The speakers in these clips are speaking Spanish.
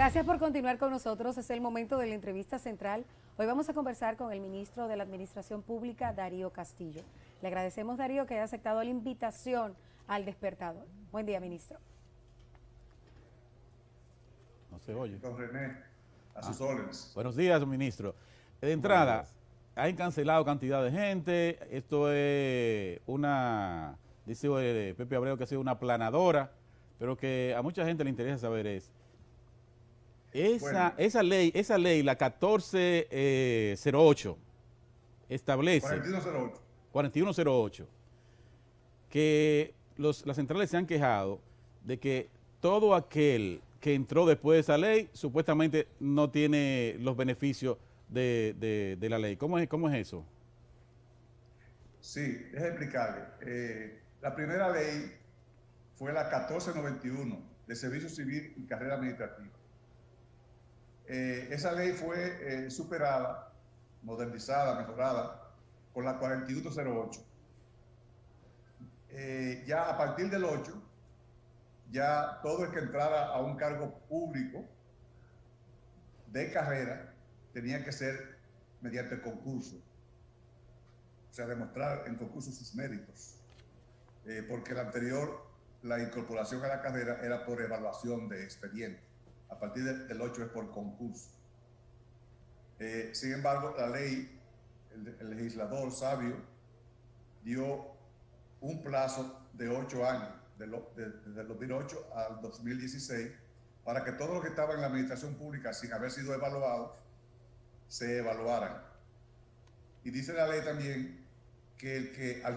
Gracias por continuar con nosotros. Es el momento de la entrevista central. Hoy vamos a conversar con el ministro de la Administración Pública, Darío Castillo. Le agradecemos, Darío, que haya aceptado la invitación al Despertador. Buen día, ministro. No se oye. Don René, a sus órdenes. Buenos días, ministro. De entrada, han cancelado cantidad de gente. Esto es una, dice Pepe Abreu, que ha sido una aplanadora, pero que a mucha gente le interesa saber esa ley, la 1408, establece 4108, que las centrales se han quejado de que todo aquel que entró después de esa ley supuestamente no tiene los beneficios de la ley. ¿Cómo es eso? Sí, déjame explicarle. La primera ley fue la 1491 de Servicio Civil y Carrera Administrativa. Esa ley fue superada, modernizada, mejorada con la 4108. Ya a partir del 8, ya todo el que entrara a un cargo público de carrera tenía que ser mediante concurso, o sea, demostrar en concurso sus méritos, porque el anterior, la incorporación a la carrera era por evaluación de expediente. A partir del 8 es por concurso. Sin embargo, la ley, el legislador sabio dio un plazo de 8 años, desde el 2008 al 2016, para que todos los que estaban en la administración pública sin haber sido evaluados se evaluaran. Y dice la ley también que el que al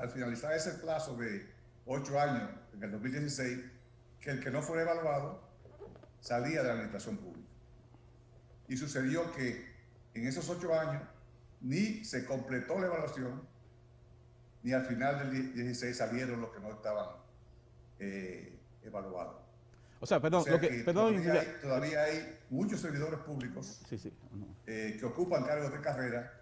finalizar ese plazo de 8 años, en el 2016, que el que no fuera evaluado salía de la administración pública. Y sucedió que en esos 8 años ni se completó la evaluación, ni al final del 16 salieron los que no estaban evaluados. O sea, perdón, todavía hay muchos servidores públicos que ocupan cargos de carrera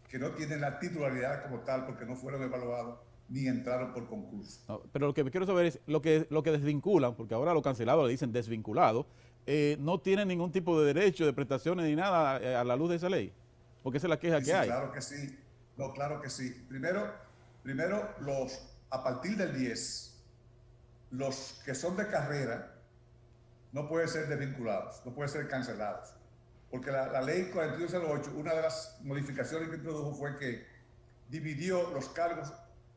que no tienen la titularidad como tal porque no fueron evaluados ni entraron por concurso. No, pero lo que quiero saber es lo que desvinculan, porque ahora los cancelados le dicen desvinculados, no tienen ningún tipo de derecho, de prestaciones ni nada a la luz de esa ley, porque esa es la queja que hay. Claro que sí, no, claro que sí. Primero a partir del 10, los que son de carrera no pueden ser desvinculados, no pueden ser cancelados, porque la ley 4108, una de las modificaciones que introdujo fue que dividió los cargos,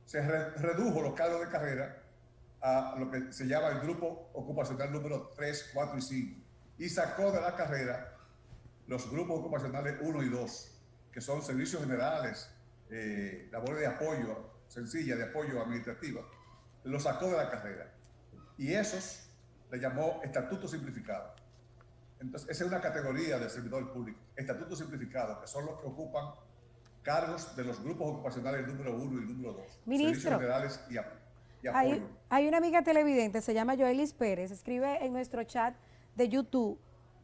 se redujo los cargos de carrera a lo que se llama el grupo ocupacional número 3, 4 y 5, y sacó de la carrera los grupos ocupacionales 1 y 2, que son servicios generales, labores de apoyo, sencilla, de apoyo administrativa, los sacó de la carrera. Y esos le llamó estatuto simplificado. Entonces, esa es una categoría de servidor público, estatuto simplificado, que son los que ocupan cargos de los grupos ocupacionales número 1 y número 2. Ministro, servicios generales y apoyo. Hay una amiga televidente, se llama Joelis Pérez, escribe en nuestro chat de YouTube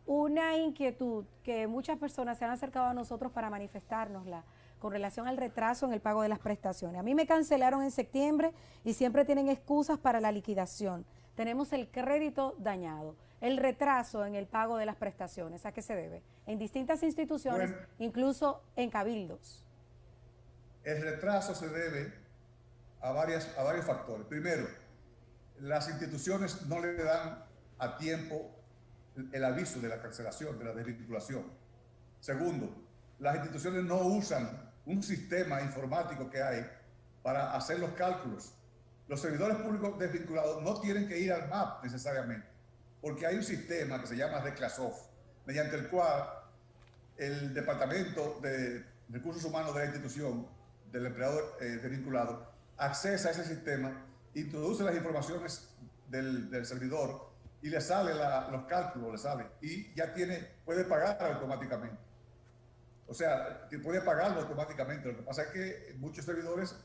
una inquietud que muchas personas se han acercado a nosotros para manifestárnosla con relación al retraso en el pago de las prestaciones. A mí me cancelaron en septiembre y siempre tienen excusas para la liquidación. Tenemos el crédito dañado, el retraso en el pago de las prestaciones. ¿A qué se debe? En distintas instituciones, incluso en cabildos. El retraso se debe a varios factores. Primero, las instituciones no le dan a tiempo el aviso de la cancelación, de la desvinculación. Segundo, las instituciones no usan un sistema informático que hay para hacer los cálculos. Los servidores públicos desvinculados no tienen que ir al MAP necesariamente, porque hay un sistema que se llama Reclasoft, mediante el cual el Departamento de Recursos Humanos de la institución, del empleado desvinculado, accesa a ese sistema, introduce las informaciones del servidor y le sale los cálculos, y ya puede pagar automáticamente. O sea, puede pagarlo automáticamente. Lo que pasa es que muchos servidores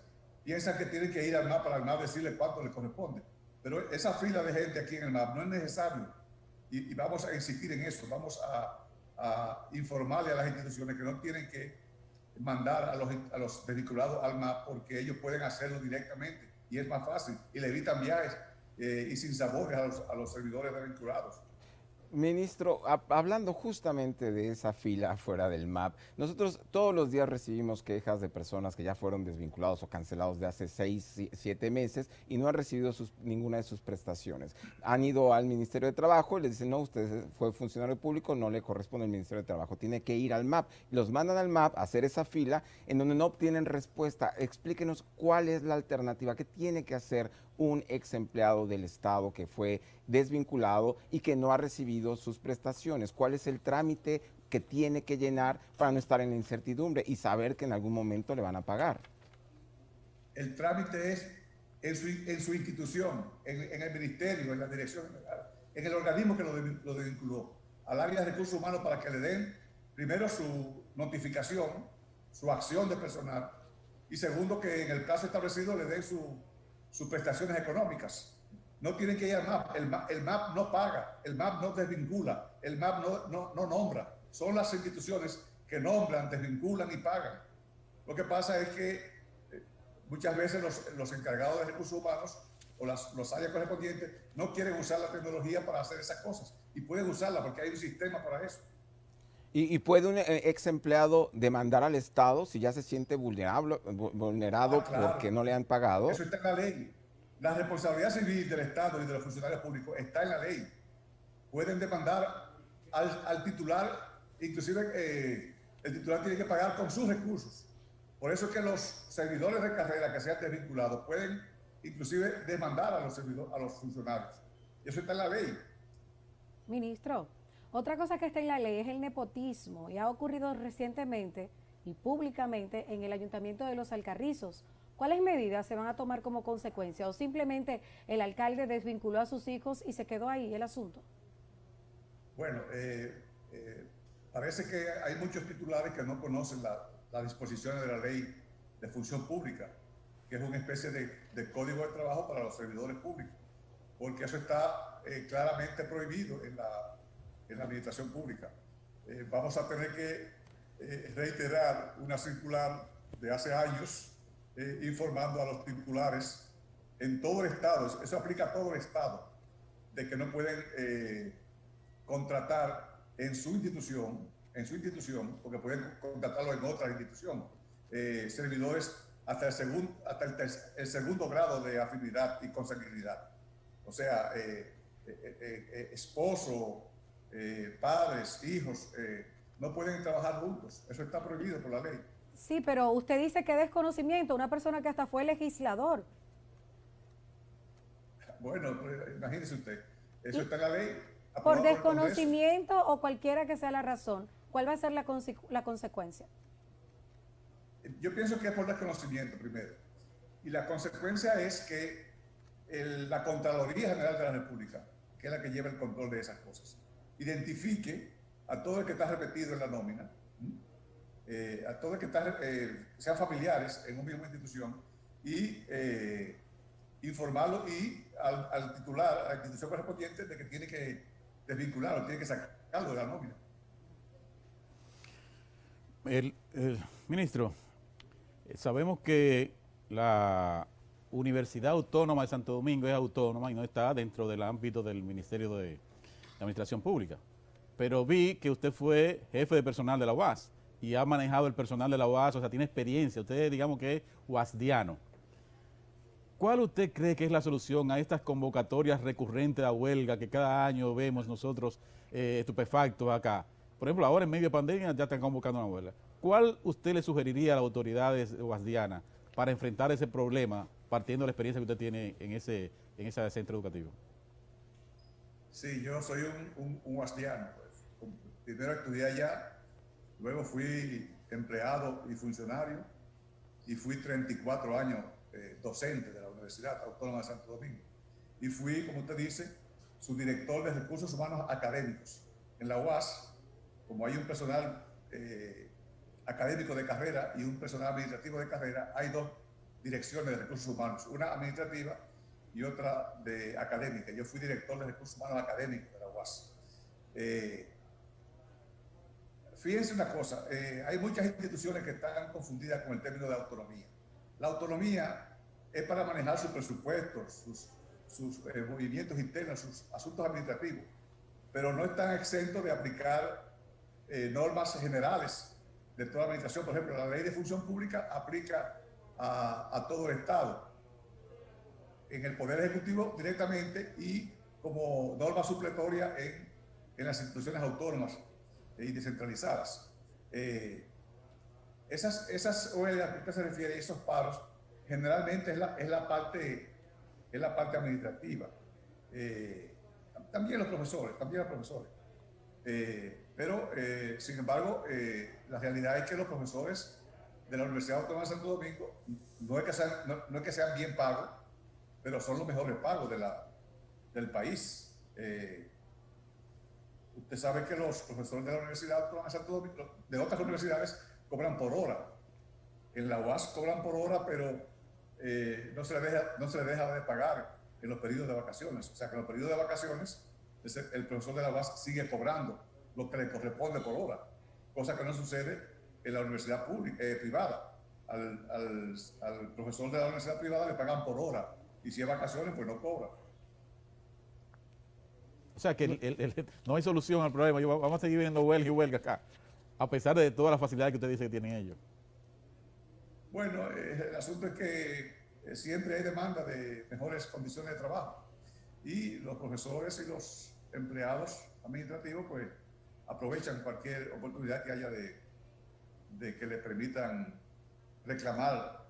piensan que tienen que ir al MAP para el MAP decirle cuánto le corresponde. Pero esa fila de gente aquí en el MAP no es necesario. Y vamos a insistir en eso. Vamos a informarle a las instituciones que no tienen que mandar a los desvinculados al MAP porque ellos pueden hacerlo directamente y es más fácil y le evitan viajes y sin sabores a los servidores desvinculados. Ministro, hablando justamente de esa fila afuera del MAP, nosotros todos los días recibimos quejas de personas que ya fueron desvinculados o cancelados de hace 6, 7 meses y no han recibido ninguna de sus prestaciones. Han ido al Ministerio de Trabajo y les dicen, no, usted fue funcionario público, no le corresponde al Ministerio de Trabajo, tiene que ir al MAP. Los mandan al MAP a hacer esa fila en donde no obtienen respuesta. Explíquenos cuál es la alternativa, qué tiene que hacer un ex empleado del Estado que fue desvinculado y que no ha recibido sus prestaciones. ¿Cuál es el trámite que tiene que llenar para no estar en la incertidumbre y saber que en algún momento le van a pagar? El trámite es en su institución, en el ministerio, en la dirección general, en el organismo que lo desvinculó, al área de recursos humanos, para que le den primero su notificación, su acción de personal, y segundo, que en el caso establecido le den sus prestaciones económicas. No tienen que ir al MAP. El MAP no paga, el MAP no desvincula, el MAP no nombra. Son las instituciones que nombran, desvinculan y pagan. Lo que pasa es que muchas veces los encargados de recursos humanos o los áreas correspondientes no quieren usar la tecnología para hacer esas cosas, y pueden usarla porque hay un sistema para eso. ¿Y puede un ex empleado demandar al Estado si ya se siente vulnerado Claro. porque no le han pagado? Eso está en la ley. La responsabilidad civil del Estado y de los funcionarios públicos está en la ley. Pueden demandar al titular, inclusive el titular tiene que pagar con sus recursos. Por eso es que los servidores de carrera que sean desvinculados pueden inclusive demandar a los funcionarios. Eso está en la ley. Ministro, otra cosa que está en la ley es el nepotismo, y ha ocurrido recientemente y públicamente en el Ayuntamiento de Los Alcarrizos. ¿Cuáles medidas se van a tomar como consecuencia? ¿O simplemente el alcalde desvinculó a sus hijos y se quedó ahí el asunto? Bueno, parece que hay muchos titulares que no conocen las disposiciones de la ley de función pública, que es una especie de código de trabajo para los servidores públicos, porque eso está claramente prohibido en la administración pública. Vamos a tener que reiterar una circular de hace años informando a los titulares en todo el Estado, eso aplica a todo el Estado, de que no pueden contratar en su institución, porque pueden contratarlo en otra institución, servidores hasta el segundo grado de afinidad y consanguinidad. O sea, esposo, padres, hijos, no pueden trabajar juntos. Eso está prohibido por la ley. Sí, pero usted dice que desconocimiento, una persona que hasta fue legislador. Bueno, pues, imagínese usted, eso está en la ley. Por desconocimiento o cualquiera que sea la razón, ¿cuál va a ser la consecuencia? Yo pienso que es por desconocimiento primero. Y la consecuencia es que la Contraloría General de la República, que es la que lleva el control de esas cosas, identifique a todo el que está repetido en la nómina, a todo el que sean familiares en una misma institución, y informarlo y al titular, a la institución correspondiente, de que tiene que desvincularlo, tiene que sacarlo de la nómina. Ministro, sabemos que la Universidad Autónoma de Santo Domingo es autónoma y no está dentro del ámbito del Ministerio de Administración Pública. Pero vi que usted fue jefe de personal de la UAS y ha manejado el personal de la UAS, o sea, tiene experiencia. Usted, digamos que es uasdiano. ¿Cuál usted cree que es la solución a estas convocatorias recurrentes a huelga que cada año vemos nosotros estupefactos acá? Por ejemplo, ahora en medio de pandemia ya están convocando una huelga. ¿Cuál usted le sugeriría a las autoridades uasdianas para enfrentar ese problema, partiendo de la experiencia que usted tiene en ese centro educativo? Sí, yo soy un uasdiano. Pues. Primero estudié allá, luego fui empleado y funcionario, y fui 34 años docente de la Universidad Autónoma de Santo Domingo. Y fui, como usted dice, subdirector de recursos humanos académicos. En la UAS, como hay un personal académico de carrera y un personal administrativo de carrera, hay dos direcciones de recursos humanos, una administrativa y otra de académica. Yo fui director de recursos humanos académicos de la UAS. Fíjense una cosa, hay muchas instituciones que están confundidas con el término de autonomía. La autonomía es para manejar sus presupuestos, sus movimientos internos, sus asuntos administrativos. pero no están exentos de aplicar normas generales de toda la administración. Por ejemplo, la ley de función pública aplica a todo el Estado, en el Poder Ejecutivo directamente y como norma supletoria en las instituciones autónomas y descentralizadas. Esas huelgas que usted se refiere, esos paros, generalmente es la parte administrativa. También los profesores. Pero, sin embargo, la realidad es que los profesores de la Universidad Autónoma de Santo Domingo no es que sean bien pagos, pero son los mejores pagos del país. Usted sabe que los profesores de la Universidad Autónoma de Santo Domingo, de otras universidades, cobran por hora. En la UAS cobran por hora, pero no se les deja de pagar en los periodos de vacaciones. O sea, que en los periodos de vacaciones el profesor de la UAS sigue cobrando lo que le corresponde por hora, cosa que no sucede en la universidad privada. Al profesor de la universidad privada le pagan por hora, y si es vacaciones, pues no cobra. O sea que no hay solución al problema. Vamos a seguir viendo huelga y huelga acá, a pesar de todas las facilidades que usted dice que tienen ellos. Bueno, el asunto es que siempre hay demanda de mejores condiciones de trabajo, y los profesores y los empleados administrativos pues aprovechan cualquier oportunidad que haya de que le permitan reclamar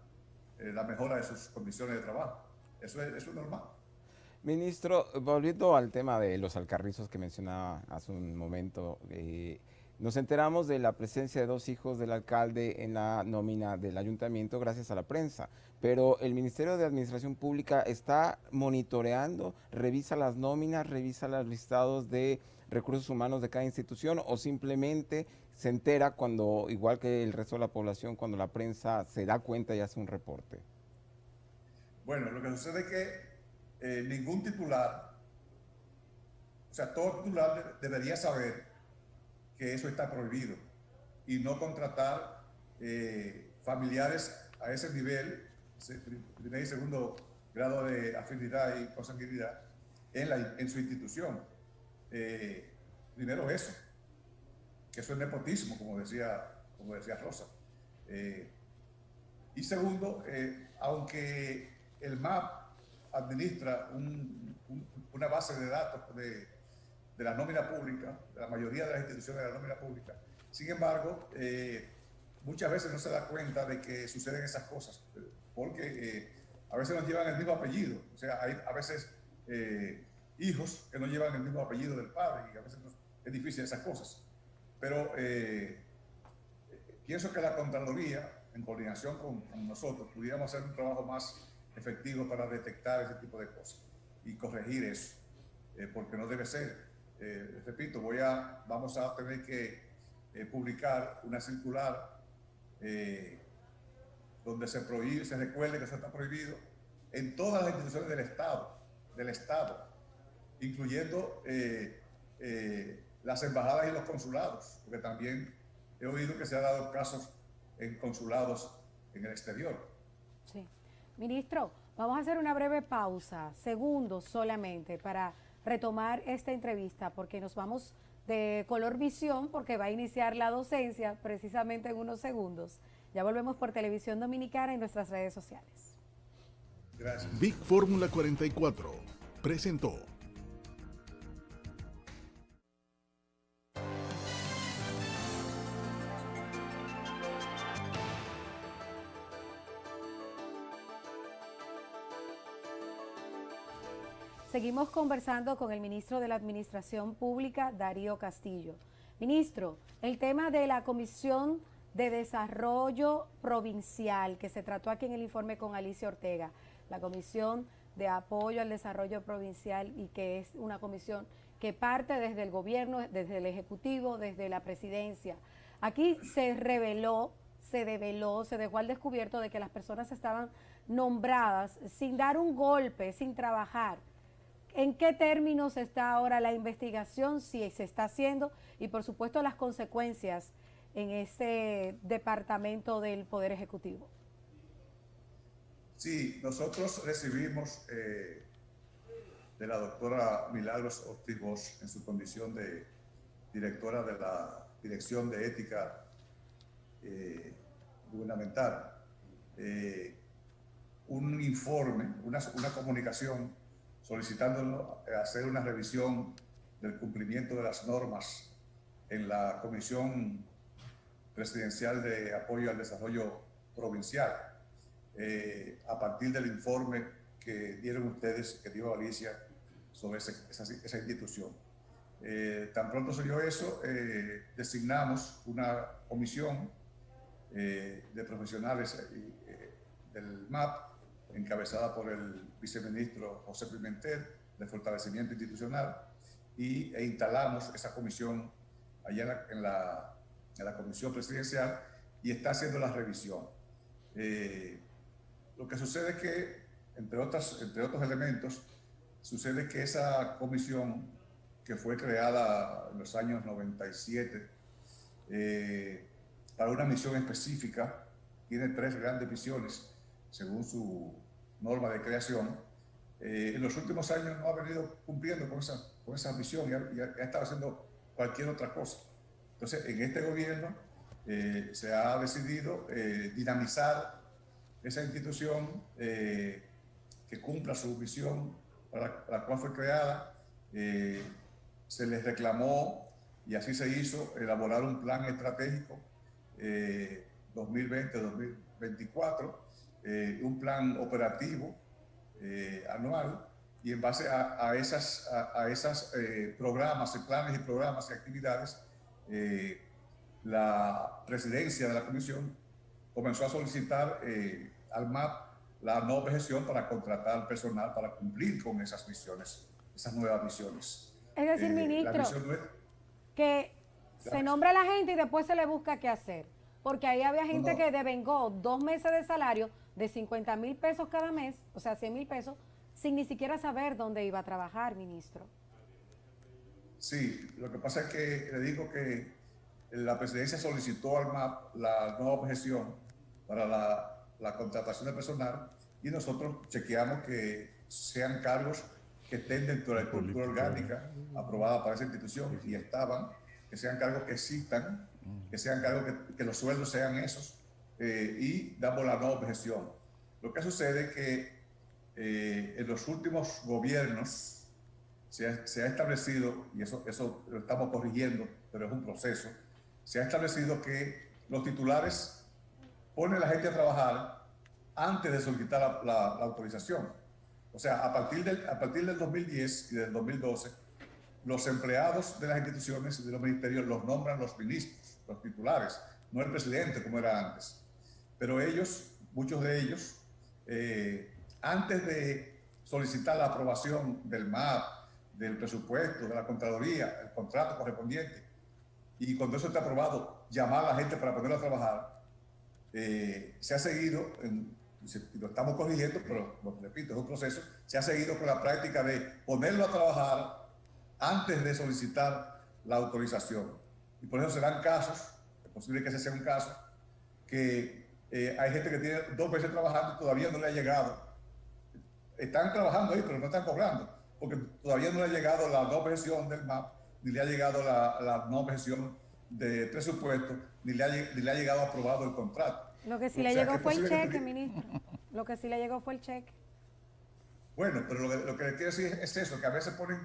la mejora de sus condiciones de trabajo. Eso es normal. Ministro, volviendo al tema de los alcarrizos que mencionaba hace un momento, nos enteramos de la presencia de 2 hijos del alcalde en la nómina del ayuntamiento gracias a la prensa, pero el Ministerio de Administración Pública está monitoreando, revisa las nóminas, revisa los listados de recursos humanos de cada institución, o simplemente se entera cuando, igual que el resto de la población, cuando la prensa se da cuenta y hace un reporte. Bueno, lo que sucede es que ningún titular, o sea, todo titular debería saber que eso está prohibido y no contratar familiares a ese nivel, primer y segundo grado de afinidad y consanguinidad en su institución. Primero eso, que eso es nepotismo, como decía Rosa. Y segundo, aunque el MAP administra una base de datos de la nómina pública, de la mayoría de las instituciones de la nómina pública, sin embargo, muchas veces no se da cuenta de que suceden esas cosas, porque a veces no llevan el mismo apellido. O sea, hay a veces hijos que no llevan el mismo apellido del padre, y a veces es difícil esas cosas. Pero pienso que la Contraloría, en coordinación con nosotros, pudiéramos hacer un trabajo más efectivo para detectar ese tipo de cosas y corregir eso, porque no debe ser. Repito, vamos a tener que publicar una circular donde se recuerde que eso está prohibido en todas las instituciones del Estado, incluyendo las embajadas y los consulados, porque también he oído que se han dado casos en consulados en el exterior. Sí. Ministro, vamos a hacer una breve pausa, segundos solamente, para retomar esta entrevista, porque nos vamos de Color Visión, porque va a iniciar la docencia precisamente en unos segundos. Ya volvemos por Televisión Dominicana y nuestras redes sociales. Gracias. Big Fórmula 44 presentó. Seguimos conversando con el ministro de la Administración Pública, Darío Castillo. Ministro, el tema de la Comisión de Desarrollo Provincial, que se trató aquí en el informe con Alicia Ortega, la Comisión de Apoyo al Desarrollo Provincial, y que es una comisión que parte desde el gobierno, desde el Ejecutivo, desde la Presidencia. Aquí se reveló, se dejó al descubierto de que las personas estaban nombradas sin dar un golpe, sin trabajar. ¿En qué términos está ahora la investigación, si se está haciendo, y por supuesto las consecuencias en ese departamento del Poder Ejecutivo? Sí, nosotros recibimos de la doctora Milagros Ortiz Bosch en su condición de directora de la Dirección de Ética Gubernamental, un informe, una comunicación solicitando hacer una revisión del cumplimiento de las normas en la Comisión Presidencial de Apoyo al Desarrollo Provincial, a partir del informe que dieron ustedes, que dio Alicia, sobre esa institución. Tan pronto se dio eso, designamos una comisión de profesionales del MAP, encabezada por el viceministro José Pimentel, de Fortalecimiento Institucional, e instalamos esa comisión allá en la Comisión Presidencial, y está haciendo la revisión. Lo que sucede es que, entre otros elementos, sucede que esa comisión, que fue creada en los años 97 para una misión específica, tiene 3 grandes misiones según su norma de creación. En los últimos años no ha venido cumpliendo con esa misión y ha estado haciendo cualquier otra cosa. Entonces, en este gobierno se ha decidido dinamizar esa institución que cumpla su misión para la cual fue creada. Se les reclamó, y así se hizo, elaborar un plan estratégico 2020-2024, un plan operativo anual, y en base a esas programas, planes y programas y actividades, la presidencia de la comisión comenzó a solicitar al MAP la no objeción para contratar personal para cumplir con esas misiones, esas nuevas misiones. Es decir, ministro, que se nombra a la gente y después se le busca qué hacer. Porque ahí había gente que devengó 2 meses de salario de 50,000 pesos cada mes, o sea, 100,000 pesos, sin ni siquiera saber dónde iba a trabajar, ministro. Sí, lo que pasa es que le digo que la presidencia solicitó al MAP la no objeción para la contratación de personal, y nosotros chequeamos que sean cargos que estén dentro de la estructura orgánica aprobada para esa institución, y estaban, que sean cargos que existan, que sean cargos que los sueldos sean esos, y damos la no objeción. Lo que sucede es que en los últimos gobiernos se ha establecido, y eso lo estamos corrigiendo, pero es un proceso, se ha establecido que los titulares ponen a la gente a trabajar antes de solicitar la autorización. O sea, a partir del 2010 y del 2012, los empleados de las instituciones y de los ministerios los nombran los ministros, los titulares, no el presidente como era antes. Pero ellos, muchos de ellos, antes de solicitar la aprobación del MAP, del presupuesto, de la Contraloría, el contrato correspondiente, y cuando eso está aprobado, llamar a la gente para ponerlo a trabajar, se ha seguido, y lo estamos corrigiendo, pero lo repito, es un proceso, se ha seguido con la práctica de ponerlo a trabajar antes de solicitar la autorización. Y por eso se dan casos, es posible que ese sea un caso, que hay gente que tiene 2 meses trabajando y todavía no le ha llegado. Están trabajando ahí, pero no están cobrando, porque todavía no le ha llegado la no objeción del MAP, ni le ha llegado la no objeción de presupuesto, ni le ha llegado aprobado el contrato. Lo que sí le llegó fue el cheque, ministro. Lo que sí le llegó fue el cheque. Bueno, pero lo que le quiero decir es eso, que a veces ponen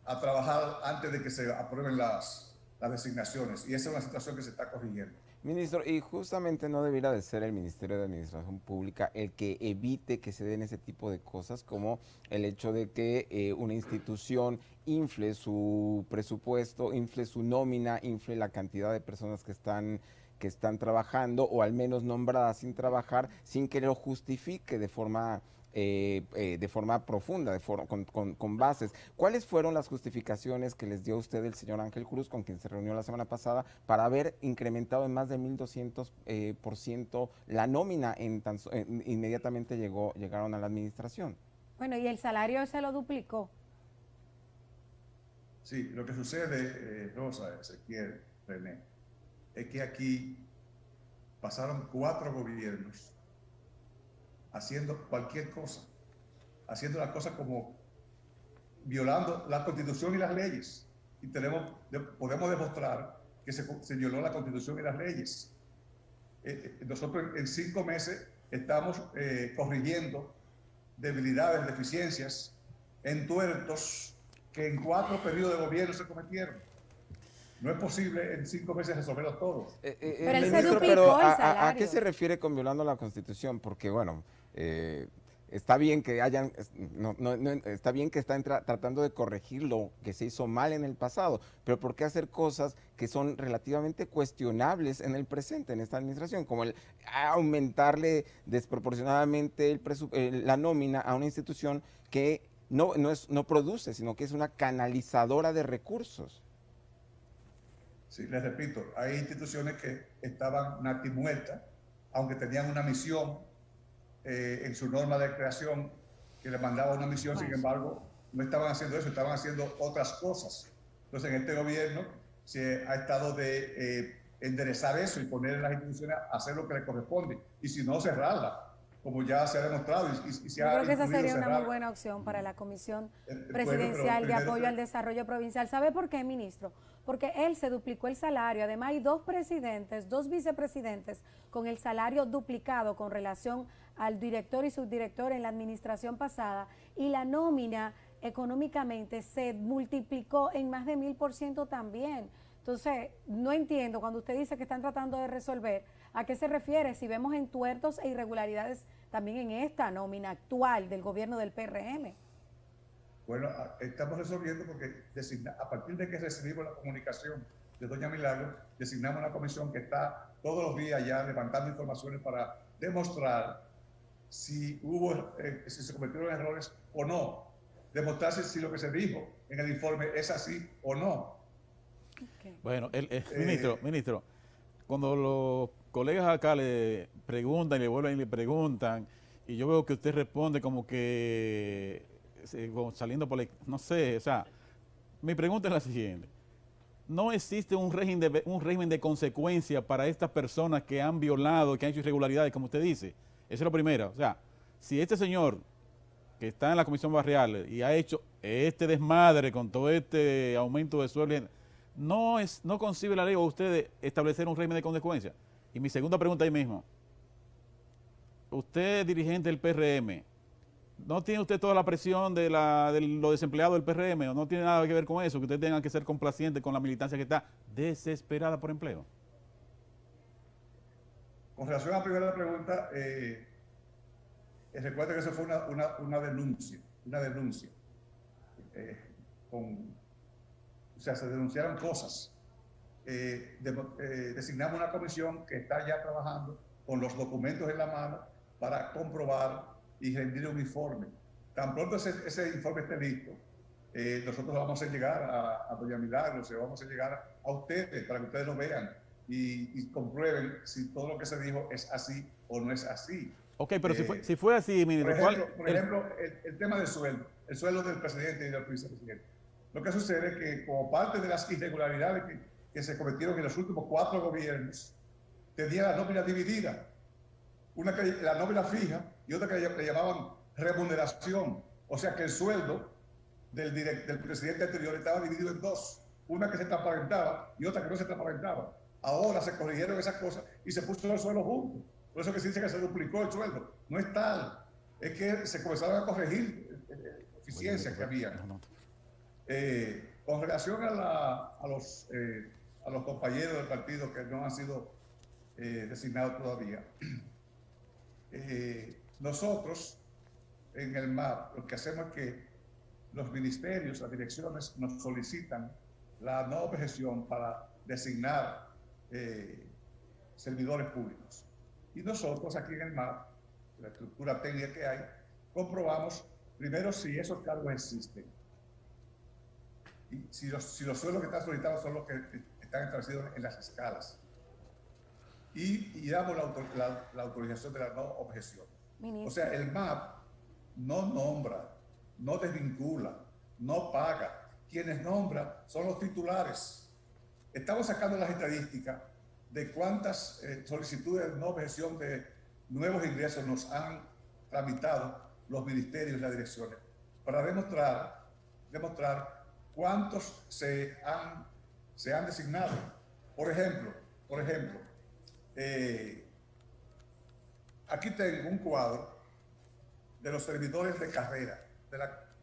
a trabajar antes de que se aprueben las designaciones, y esa es una situación que se está corrigiendo. Ministro, y justamente no debiera de ser el Ministerio de Administración Pública el que evite que se den ese tipo de cosas, como el hecho de que una institución infle su presupuesto, infle su nómina, infle la cantidad de personas que están trabajando, o al menos nombradas sin trabajar, sin que lo justifique de forma profunda, con bases. ¿Cuáles fueron las justificaciones que les dio usted el señor Ángel Cruz, con quien se reunió la semana pasada, para haber incrementado en más de 1,200% la nómina inmediatamente llegaron a la administración? Bueno, y el salario se lo duplicó. Sí, lo que sucede, Rosa, Ezequiel, René, es que aquí pasaron 4 gobiernos haciendo cualquier cosa, haciendo las cosas como violando la Constitución y las leyes. Y podemos demostrar que se violó la Constitución y las leyes. Nosotros en 5 meses estamos corrigiendo debilidades, deficiencias, entuertos que en 4 periodos de gobierno se cometieron. No es posible en 5 meses resolverlo todo. Pero él se Ministro, duplicó pero el salario. ¿a qué se refiere con violando la Constitución? Porque, bueno, está bien que está bien que están tratando de corregir lo que se hizo mal en el pasado, pero ¿por qué hacer cosas que son relativamente cuestionables en el presente, en esta administración? Como el aumentarle desproporcionadamente la nómina a una institución que no produce, sino que es una canalizadora de recursos. Sí, les repito, hay instituciones que estaban natimuertas, aunque tenían una misión en su norma de creación que le mandaba una misión, sin embargo, no estaban haciendo eso, estaban haciendo otras cosas. Entonces, en este gobierno se ha estado de enderezar eso y poner en las instituciones a hacer lo que le corresponde, y si no, cerrarla, como ya se ha demostrado. Y se Yo creo que esa sería una muy buena opción para la Comisión Presidencial de Apoyo al Desarrollo Provincial. ¿Sabe por qué, ministro? Porque él se duplicó el salario. Además, hay 2 presidentes, 2 vicepresidentes con el salario duplicado con relación al director y subdirector en la administración pasada, y la nómina económicamente se multiplicó en más de 1000% también. Entonces, no entiendo cuando usted dice que están tratando de resolver, ¿a qué se refiere? Si vemos entuertos e irregularidades también en esta nómina actual del gobierno del PRM. Bueno, estamos resolviendo porque a partir de que recibimos la comunicación de doña Milagro, designamos una comisión que está todos los días ya levantando informaciones para demostrar si se cometieron errores o no, demostrar si lo que se dijo en el informe es así o no. Okay. Bueno, ministro, cuando los colegas acá le preguntan y le vuelven y le preguntan, y yo veo que usted responde como que saliendo por no sé, o sea, mi pregunta es la siguiente: ¿no existe un régimen de consecuencia para estas personas que han violado, que han hecho irregularidades, como usted dice? Esa es la primera. O sea, si este señor que está en la Comisión Barrial y ha hecho este desmadre con todo este aumento de sueldo, no concibe la ley o usted establecer un régimen de consecuencia. Y mi segunda pregunta ahí mismo: usted, dirigente del PRM, ¿no tiene usted toda la presión de los desempleados del PRM, o no tiene nada que ver con eso, que usted tenga que ser complaciente con la militancia que está desesperada por empleo? Con relación a la primera pregunta, recuerda que eso fue una denuncia. O sea, se denunciaron cosas. Designamos una comisión que está ya trabajando con los documentos en la mano para comprobar y rendir un informe. Tan pronto ese informe esté listo, nosotros lo vamos a hacer llegar a doña Milagro, se lo vamos a hacer llegar a ustedes para que ustedes lo vean y comprueben si todo lo que se dijo es así o no es así. Ok, pero si fue así, ministro, por ejemplo, el tema del sueldo, el sueldo del presidente y del vicepresidente. Lo que sucede es que, como parte de las irregularidades que se cometieron en los últimos 4 gobiernos, tenía la nómina dividida. Una que la nómina fija y otra que le llamaban remuneración. O sea que el sueldo del presidente anterior estaba dividido en 2. Una que se transparentaba y otra que no se transparentaba. Ahora se corrigieron esas cosas y se puso el sueldo junto. Por eso que se dice que se duplicó el sueldo. No es tal. Es que se comenzaron a corregir eficiencias que había. Con relación a los compañeros del partido que no han sido designados todavía, nosotros en el MAP lo que hacemos es que los ministerios, las direcciones nos solicitan la no objeción para designar servidores públicos. Y nosotros aquí en el MAP, la estructura técnica que hay, comprobamos primero si esos cargos existen. Y si los sueldos que están solicitados son los que están establecidos en las escalas. Y damos la autorización de la no objeción. Ministro. O sea, el MAP no nombra, no desvincula, no paga. Quienes nombran son los titulares. Estamos sacando las estadísticas de cuántas solicitudes de no objeción de nuevos ingresos nos han tramitado los ministerios y las direcciones, para demostrar demostrar cuántos se han designado. Por ejemplo, aquí tengo un cuadro de los servidores de carrera,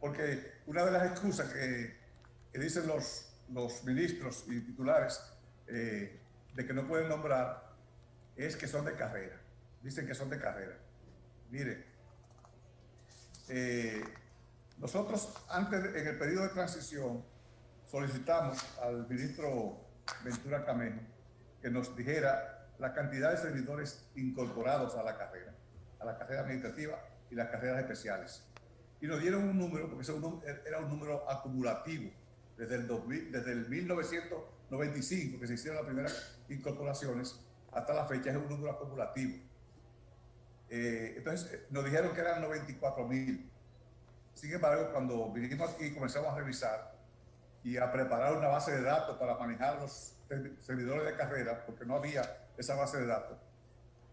porque una de las excusas que dicen los ministros y titulares de que no pueden nombrar es que son de carrera. Dicen que son de carrera. Mire, nosotros antes, en el periodo de transición, solicitamos al ministro Ventura Camejo que nos dijera la cantidad de servidores incorporados a la carrera administrativa y las carreras especiales. Y nos dieron un número, porque era un número acumulativo, desde el 1995, que se hicieron las primeras incorporaciones, hasta la fecha es un número acumulativo. Entonces nos dijeron que eran 94,000. Sin embargo, cuando vinimos aquí comenzamos a revisar y a preparar una base de datos para manejar los servidores de carrera, porque no había esa base de datos,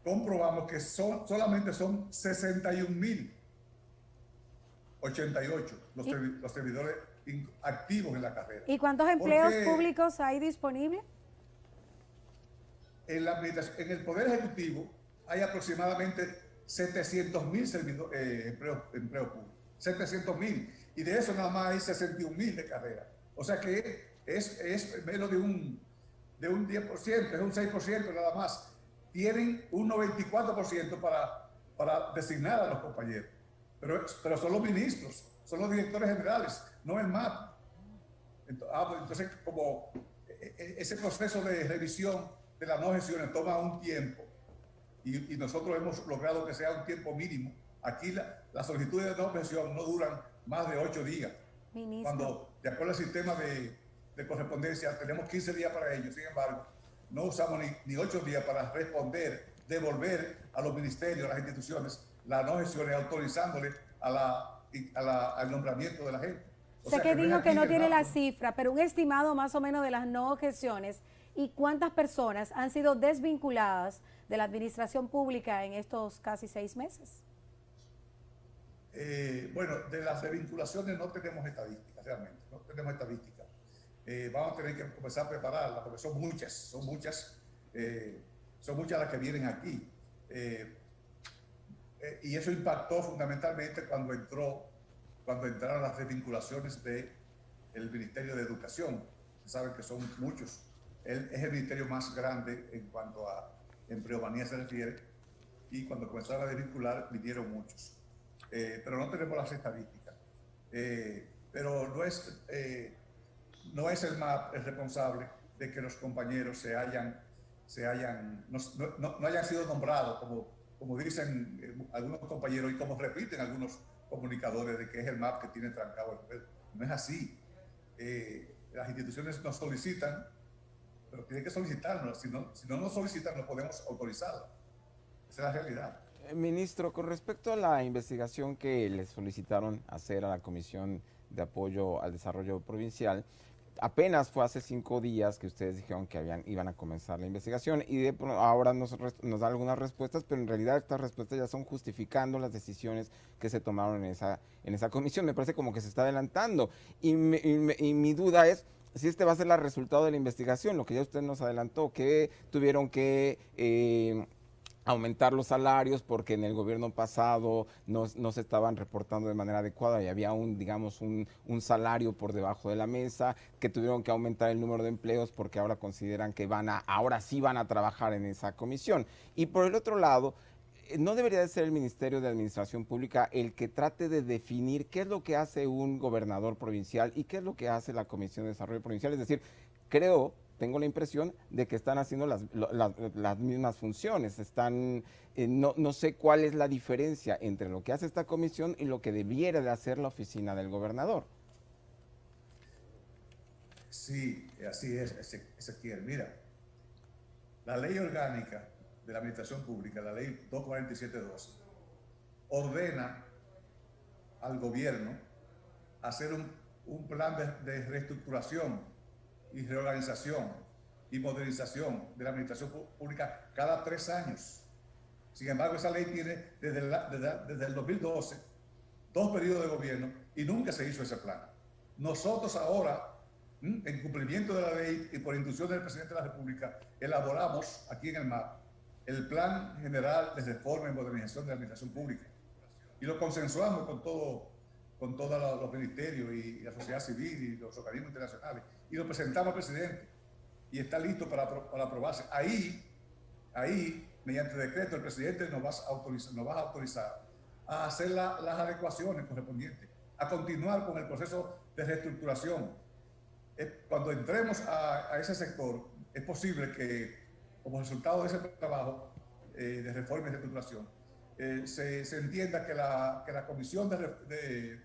comprobamos que solamente son 61,088 los servidores activos en la carrera. ¿Y cuántos empleos públicos hay disponibles? En el Poder Ejecutivo hay aproximadamente 700,000 empleos públicos. 700,000. Y de eso nada más hay 61,000 de carrera. O sea que es menos de un 10%, es un 6% nada más. Tienen un 94% para designar a los compañeros. Pero son los ministros, son los directores generales, no el MAP. Entonces, como ese proceso de revisión de las no gestiones toma un tiempo y nosotros hemos logrado que sea un tiempo mínimo. Aquí las solicitudes de no gestión no duran más de 8 días. Ministro. Cuando, de acuerdo al sistema de correspondencia, tenemos 15 días para ello. Sin embargo, no usamos ni 8 días para devolver a los ministerios, a las instituciones, las no gestiones, autorizándole al nombramiento de la gente. Sé que dijo que no tiene la cifra, pero un estimado más o menos de las no objeciones y cuántas personas han sido desvinculadas de la administración pública en estos casi 6 meses. Bueno, de las desvinculaciones no tenemos estadísticas, realmente, no tenemos estadísticas. Vamos a tener que comenzar a prepararlas porque son muchas las que vienen aquí. Y eso impactó fundamentalmente cuando entraron las desvinculaciones del Ministerio de Educación. Se sabe que son muchos. Él es el ministerio más grande en cuanto a empleomanía se refiere, y cuando comenzaron a desvincular vinieron muchos. Pero no tenemos las estadísticas. Pero no es el MAP el responsable de que los compañeros no hayan sido nombrados, como dicen algunos compañeros y como repiten algunos comunicadores, de que es el MAP que tiene trancado el poder. No es así. Las instituciones nos solicitan, pero tienen que solicitarnos. Si no nos solicitan, no podemos autorizarlo. Esa es la realidad. Ministro, con respecto a la investigación que le solicitaron hacer a la Comisión de Apoyo al Desarrollo Provincial, apenas fue hace 5 días que ustedes dijeron que iban a comenzar la investigación y ahora nos da algunas respuestas, pero en realidad estas respuestas ya son justificando las decisiones que se tomaron en esa comisión. Me parece como que se está adelantando y mi duda es si este va a ser el resultado de la investigación, lo que ya usted nos adelantó, que tuvieron que aumentar los salarios porque en el gobierno pasado no se estaban reportando de manera adecuada y había un salario por debajo de la mesa, que tuvieron que aumentar el número de empleos porque ahora consideran que ahora sí van a trabajar en esa comisión. Y por el otro lado, ¿no debería de ser el Ministerio de Administración Pública el que trate de definir qué es lo que hace un gobernador provincial y qué es lo que hace la Comisión de Desarrollo Provincial? Es decir, tengo la impresión de que están haciendo las mismas funciones. No sé cuál es la diferencia entre lo que hace esta comisión y lo que debiera de hacer la oficina del gobernador. Sí, así es, Ezequiel. Mira, la ley orgánica de la administración pública, la ley 247.12, ordena al gobierno hacer un plan de reestructuración y reorganización y modernización de la administración pública cada 3 años. Sin embargo, esa ley tiene desde el 2012 2 periodos de gobierno y nunca se hizo ese plan. Nosotros ahora, en cumplimiento de la ley y por instrucción del presidente de la República, elaboramos aquí en el MAP el Plan General de Reforma y Modernización de la Administración Pública. Y lo consensuamos con todos los ministerios y la sociedad civil y los organismos internacionales. Y lo presentamos al presidente. Y está listo para aprobarse. Ahí, mediante decreto, el presidente nos va a autorizar a hacer las adecuaciones correspondientes, a continuar con el proceso de reestructuración. Cuando entremos a ese sector, es posible que, como resultado de ese trabajo de reforma y reestructuración, se entienda que la comisión de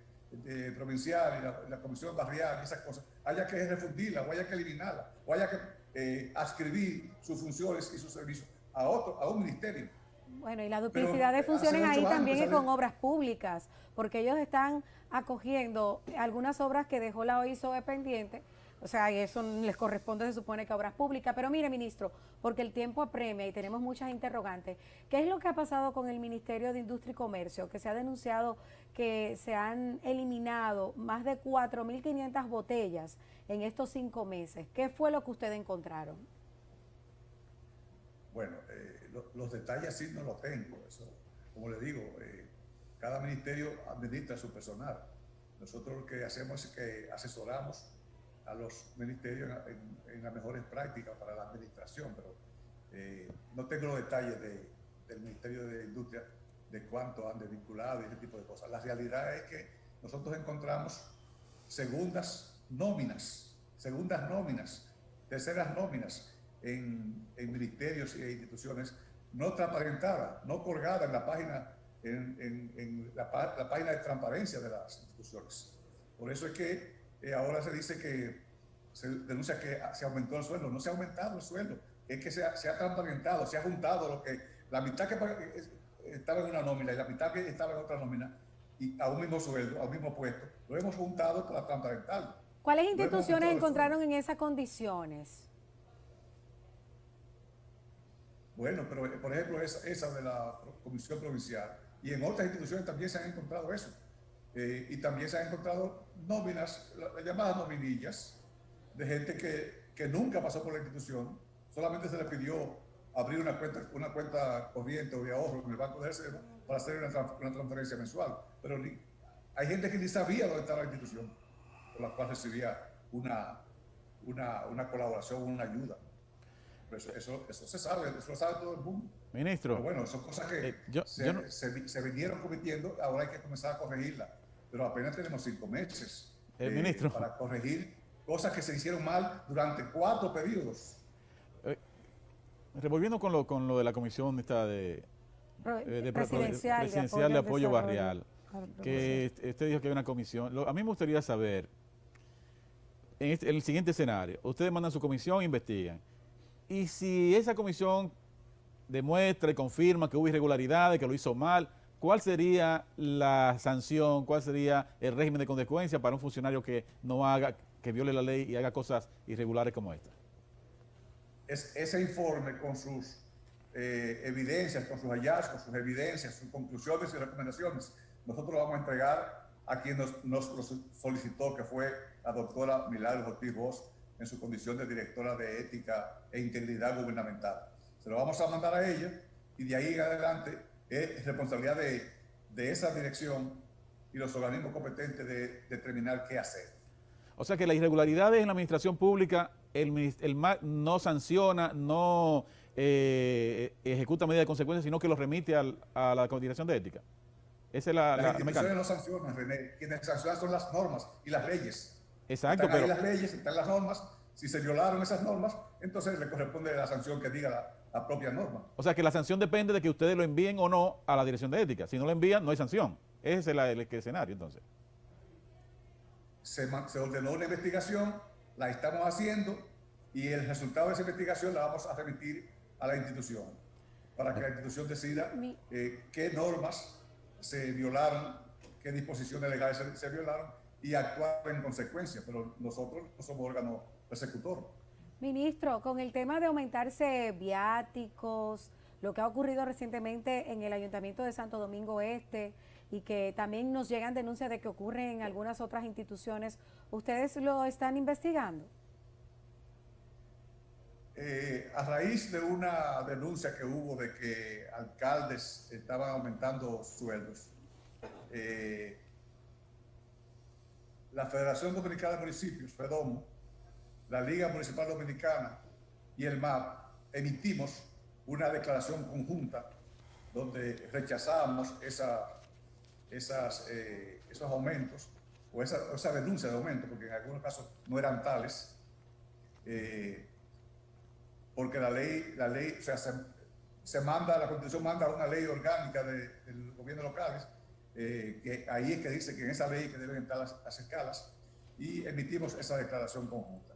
provincial y la comisión barrial y esas cosas haya que refundirla o haya que eliminarla o haya que adscribir sus funciones y sus servicios a un ministerio. Bueno, y la duplicidad de funciones ahí también es con obras públicas, porque ellos están acogiendo algunas obras que dejó la OISOE pendiente, o sea, y eso les corresponde, se supone, que a obras públicas. Pero mire, ministro, porque el tiempo apremia y tenemos muchas interrogantes, ¿qué es lo que ha pasado con el Ministerio de Industria y Comercio? Que se ha denunciado que se han eliminado más de 4.500 botellas en estos 5 meses. ¿Qué fue lo que ustedes encontraron? Bueno, los detalles sí no los tengo. Eso, como le digo, cada ministerio administra su personal. Nosotros lo que hacemos es que asesoramos a los ministerios en las mejores prácticas para la administración, pero no tengo los detalles del Ministerio de Industria de cuánto han desvinculado y ese tipo de cosas. La realidad es que nosotros encontramos segundas nóminas, terceras nóminas en ministerios e instituciones no transparentadas, no colgadas en la página, en la página de transparencia de las instituciones. Por eso es que ahora se dice que se denuncia que se aumentó el sueldo. No se ha aumentado el sueldo, es que se ha transparentado, se ha juntado lo que la mitad que estaba en una nómina y la mitad que estaba en otra nómina y a un mismo sueldo, a un mismo puesto, lo hemos juntado para transparentarlo. ¿Cuáles instituciones encontraron en esas condiciones? Bueno, pero por ejemplo esa de la Comisión Provincial y en otras instituciones también se han encontrado eso. Y también se han encontrado nóminas, las llamadas nominillas, de gente que nunca pasó por la institución, solamente se le pidió abrir una cuenta corriente o de ahorro en el Banco de Reserva para hacer una transferencia mensual. Pero hay gente que ni sabía dónde estaba la institución, por la cual recibía una colaboración, una ayuda. Eso se sabe, eso lo sabe todo el mundo. Ministro. Pero bueno, son cosas que se vinieron cometiendo, ahora hay que comenzar a corregirlas. Pero apenas tenemos 5 meses ministro, para corregir cosas que se hicieron mal durante 4 periodos. Revolviendo con lo de la comisión esta presidencial de apoyo barrial, que usted dijo que hay una comisión. A mí me gustaría saber, en el siguiente escenario, ustedes mandan su comisión e investigan. Y si esa comisión demuestra y confirma que hubo irregularidades, que lo hizo mal, ¿cuál sería la sanción, cuál sería el régimen de consecuencia para un funcionario que no haga, que viole la ley y haga cosas irregulares como esta? Ese informe con sus evidencias, con sus hallazgos, sus evidencias, sus conclusiones y recomendaciones, nosotros lo vamos a entregar a quien nos lo solicitó, que fue la doctora Milagros Ortiz Bosch, en su condición de directora de Ética e Integridad Gubernamental. Se lo vamos a mandar a ella y de ahí en adelante es responsabilidad de esa dirección y los organismos competentes de determinar qué hacer. O sea que las irregularidades en la administración pública, el MAC no sanciona, no ejecuta medidas de consecuencia, sino que los remite a la Dirección de Ética. Esa es las instituciones no sancionan, René. Quienes sancionan son las normas y las leyes. Exacto, están ahí las leyes, están las normas. Si se violaron esas normas, entonces le corresponde la sanción que diga la propia norma. O sea que la sanción depende de que ustedes lo envíen o no a la Dirección de Ética. Si no lo envían, no hay sanción. Ese es el escenario, entonces. Se ordenó una investigación, la estamos haciendo y el resultado de esa investigación la vamos a remitir a la institución para que la institución decida qué normas se violaron, qué disposiciones legales se violaron y actuar en consecuencia, pero nosotros no somos órgano persecutor. Ministro, con el tema de aumentarse viáticos, lo que ha ocurrido recientemente en el Ayuntamiento de Santo Domingo Este, y que también nos llegan denuncias de que ocurre en algunas otras instituciones. ¿Ustedes lo están investigando? A raíz de una denuncia que hubo de que alcaldes estaban aumentando sueldos, la Federación Dominicana de Municipios, FEDOMO, la Liga Municipal Dominicana y el MAP emitimos una declaración conjunta donde rechazamos esos aumentos o esa denuncia de aumento, porque en algunos casos no eran tales, porque la ley, o sea, la Constitución manda una ley orgánica de los gobiernos locales, que ahí es que dice que en esa ley que deben estar las escalas, y emitimos esa declaración conjunta.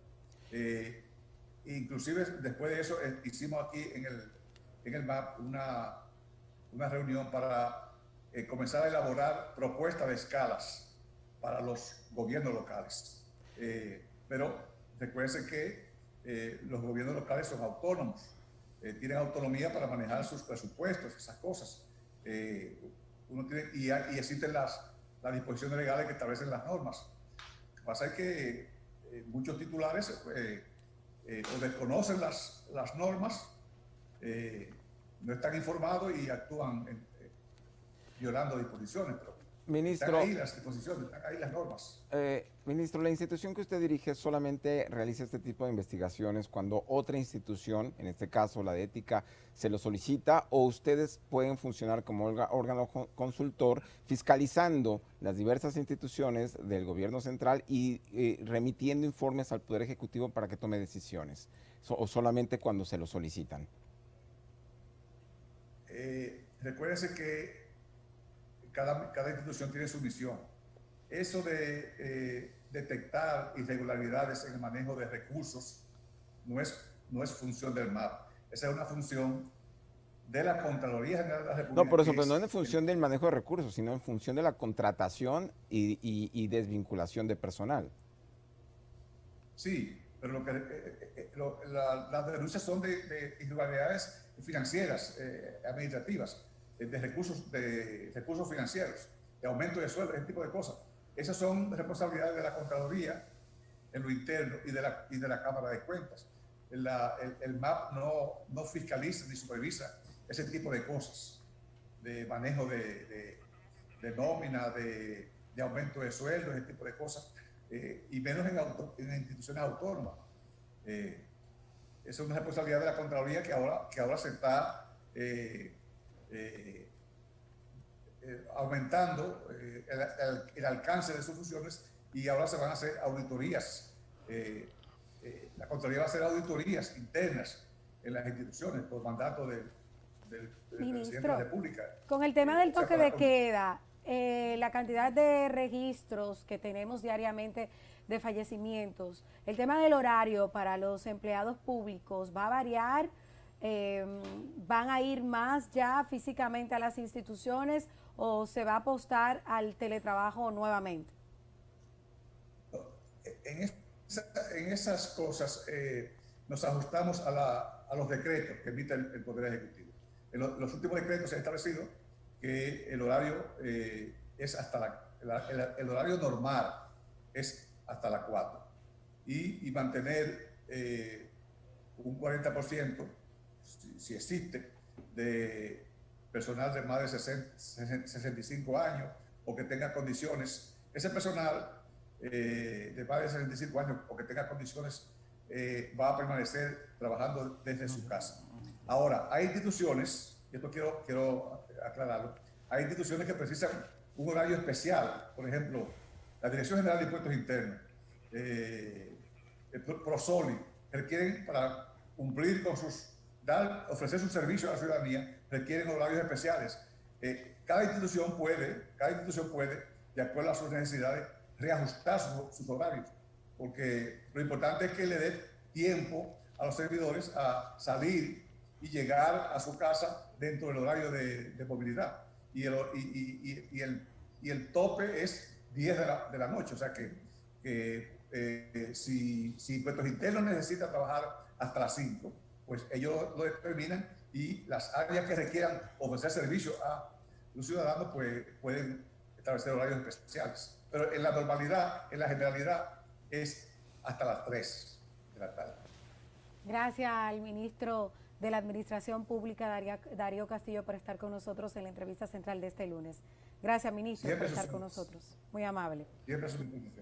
Inclusive después de eso hicimos aquí en el MAP una reunión para comenzar a elaborar propuestas de escalas para los gobiernos locales. Pero recuerden que los gobiernos locales son autónomos, tienen autonomía para manejar sus presupuestos, esas cosas. Y existen las disposiciones legales que establecen las normas. Lo que pasa es que muchos titulares o desconocen las normas, no están informados y actúan violando disposiciones. Pero Ministro, están ahí las disposiciones, están ahí las normas. Ministro, ¿la institución que usted dirige solamente realiza este tipo de investigaciones cuando otra institución, en este caso la de ética, se lo solicita, o ustedes pueden funcionar como órgano consultor fiscalizando las diversas instituciones del gobierno central y remitiendo informes al Poder Ejecutivo para que tome decisiones, o solamente cuando se lo solicitan? Recuérdense que cada institución tiene su misión. Eso de detectar irregularidades en el manejo de recursos no es función del MAP. Esa es una función de la Contraloría General de la República. No, por eso, pero no en función del manejo de recursos, sino en función de la contratación y desvinculación de personal. Sí, pero las denuncias son de irregularidades financieras, administrativas, de recursos financieros, de aumento de sueldo, ese tipo de cosas. Esas son responsabilidades de la Contraloría en lo interno y de la Cámara de Cuentas. El MAP no fiscaliza ni supervisa ese tipo de cosas, de manejo de nómina, de aumento de sueldo, ese tipo de cosas, y menos en instituciones autónomas. Esa es una responsabilidad de la Contraloría que ahora se está aumentando el alcance de sus funciones, y ahora se van a hacer auditorías. La Contraloría va a hacer auditorías internas en las instituciones por mandato del presidente de la República. Con el tema del toque de queda, la cantidad de registros que tenemos diariamente de fallecimientos, el tema del horario para los empleados públicos va a variar, van a ir más ya físicamente a las instituciones o se va a apostar al teletrabajo nuevamente. En esas cosas nos ajustamos a los decretos que emite el Poder Ejecutivo. En los últimos decretos se ha establecido que el horario es el horario normal es hasta las 4 y mantener un 40%, si existe, de personal de más de 65 años o que tenga condiciones. Ese personal de más de 65 años o que tenga condiciones va a permanecer trabajando desde su casa. Ahora, hay instituciones, y esto quiero aclararlo, hay instituciones que precisan un horario especial. Por ejemplo, la Dirección General de Impuestos Internos, el ProSoli, requieren para cumplir con ofrecer sus servicios a la ciudadanía, requieren horarios especiales. Cada institución puede, de acuerdo a sus necesidades, reajustar sus horarios, porque lo importante es que le dé tiempo a los servidores a salir y llegar a su casa dentro del horario de movilidad. Y el tope es 10 de la noche, o sea que si Impuestos Internos necesita trabajar hasta las 5, pues ellos lo determinan, y las áreas que requieran ofrecer servicio los ciudadanos pues, pueden establecer horarios especiales. Pero en la normalidad, en la generalidad, es hasta las 3 de la tarde. Gracias al ministro de la Administración Pública, Darío Castillo, por estar con nosotros en la entrevista central de este lunes. Gracias, ministro, Siempre por estar con nosotros. Muy amable. Siempre es su intención.